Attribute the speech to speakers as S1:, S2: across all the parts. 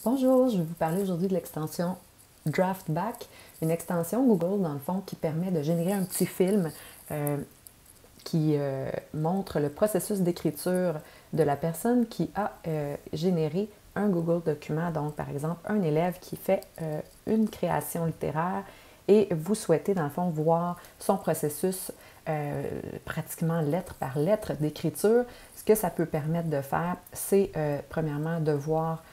S1: Bonjour, je vais vous parler aujourd'hui de l'extension Draftback, une extension Google dans le fond qui permet de générer un petit film qui montre le processus d'écriture de la personne qui a généré un Google document. Donc, par exemple, un élève qui fait une création littéraire et vous souhaitez, dans le fond, voir son processus pratiquement lettre par lettre d'écriture. Ce que ça peut permettre de faire, c'est premièrement de voir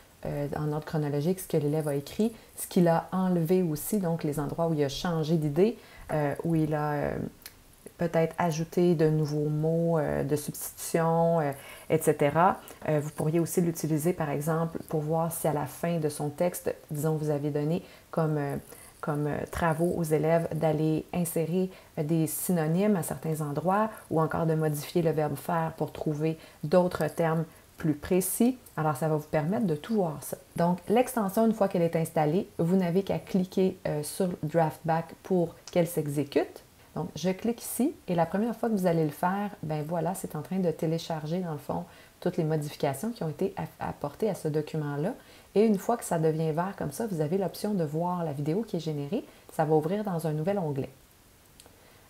S1: en ordre chronologique ce que l'élève a écrit, ce qu'il a enlevé aussi, donc les endroits où il a changé d'idée, où il a peut-être ajouté de nouveaux mots de substitution, etc. Vous pourriez aussi l'utiliser, par exemple, pour voir si à la fin de son texte, disons, vous avez donné comme travaux aux élèves d'aller insérer des synonymes à certains endroits ou encore de modifier le verbe faire pour trouver d'autres termes plus précis. Alors, ça va vous permettre de tout voir ça. Donc, l'extension, une fois qu'elle est installée, vous n'avez qu'à cliquer sur Draftback pour qu'elle s'exécute. Donc, je clique ici et la première fois que vous allez le faire, ben voilà, c'est en train de télécharger, dans le fond, toutes les modifications qui ont été apportées à ce document-là. Et une fois que ça devient vert comme ça, vous avez l'option de voir la vidéo qui est générée. Ça va ouvrir dans un nouvel onglet.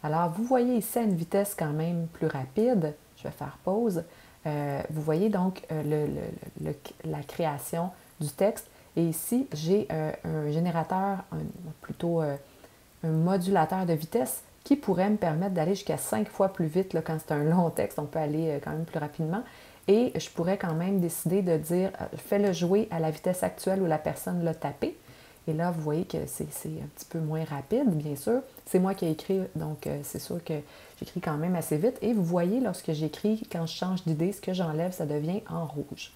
S1: Alors, vous voyez ici à une vitesse quand même plus rapide. Je vais faire pause. Vous voyez donc la création du texte. Et ici, j'ai un générateur, plutôt un modulateur de vitesse qui pourrait me permettre d'aller jusqu'à 5 fois plus vite. Là, quand c'est un long texte, on peut aller quand même plus rapidement. Et je pourrais quand même décider de dire, fais-le jouer à la vitesse actuelle où la personne l'a tapé. Et là, vous voyez que c'est un petit peu moins rapide, bien sûr. C'est moi qui ai écrit, donc c'est sûr que j'écris quand même assez vite. Et vous voyez, lorsque j'écris, quand je change d'idée, ce que j'enlève, ça devient en rouge.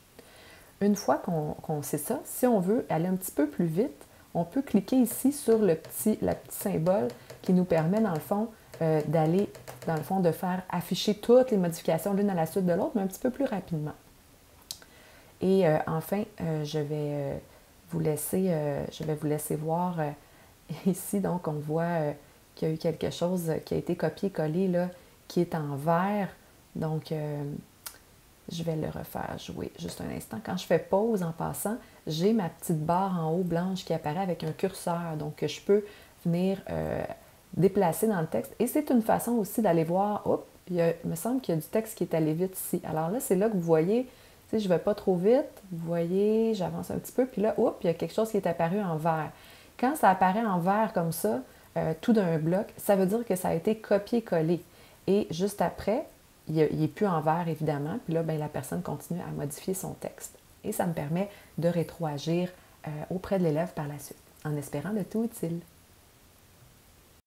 S1: Une fois qu'on sait ça, si on veut aller un petit peu plus vite, on peut cliquer ici sur le petit symbole qui nous permet, dans le fond, d'aller, dans le fond, de faire afficher toutes les modifications l'une à la suite de l'autre, mais un petit peu plus rapidement. Et enfin, je vais vous laisser voir ici. Donc, on voit qu'il y a eu quelque chose qui a été copié-collé là, qui est en vert. Donc, je vais le refaire jouer juste un instant. Quand je fais pause en passant, j'ai ma petite barre en haut blanche qui apparaît avec un curseur. Donc, je peux venir déplacer dans le texte. Et c'est une façon aussi d'aller voir, hop, il me semble qu'il y a du texte qui est allé vite ici. Alors là, c'est là que vous voyez, tu sais, je ne vais pas trop vite. Vous voyez, j'avance un petit peu. Puis là, hop, il y a quelque chose qui est apparu en vert. Quand ça apparaît en vert comme ça, tout d'un bloc, ça veut dire que ça a été copié-collé. Et juste après, il n'est plus en vert, évidemment. Puis là, ben, la personne continue à modifier son texte. Et ça me permet de rétroagir auprès de l'élève par la suite, en espérant de tout utile.